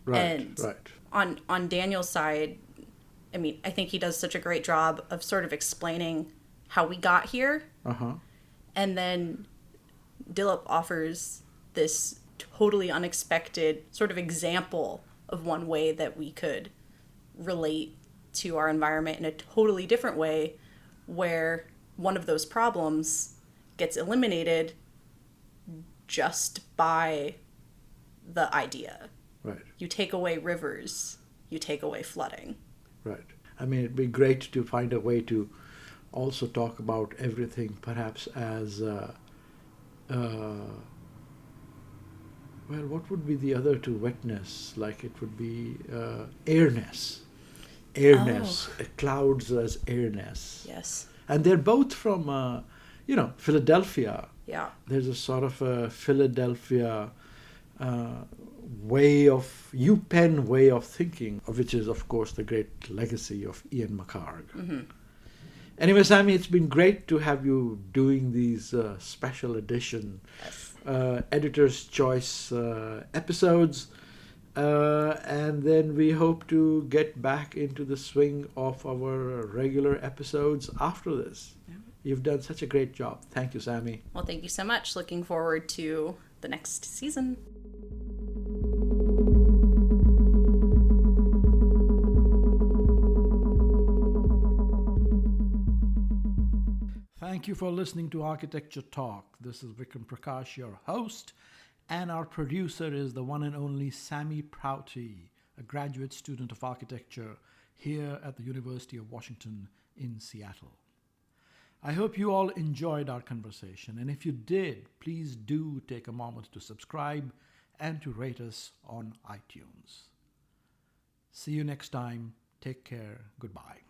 Right, And right. on Daniel's side, I mean, I think he does such a great job of sort of explaining how we got here. Uh-huh. And then Dilip offers this totally unexpected sort of example of one way that we could relate to our environment in a totally different way, where one of those problems gets eliminated just by the idea. Right, You take away rivers, you take away flooding. right. I mean, it'd be great to find a way to also talk about everything perhaps as well, what would be the other two? Wetness, like it would be airness. Airness, clouds as airness. Yes. And they're both from, Philadelphia. Yeah. There's a sort of a Philadelphia UPenn way of thinking, which is, of course, the great legacy of Ian McHarg. Anyway, Sammy, it's been great to have you doing these special edition editor's choice episodes. And then we hope to get back into the swing of our regular episodes after this. Yeah. You've done such a great job. Thank you, Sammy. Well, thank you so much. Looking forward to the next season. Thank you for listening to Architecture Talk. This is Vikram Prakash, your host, and our producer is the one and only Sammy Prouty, a graduate student of architecture here at the University of Washington in Seattle. I hope you all enjoyed our conversation, and if you did, please do take a moment to subscribe and to rate us on iTunes. See you next time. Take care. Goodbye.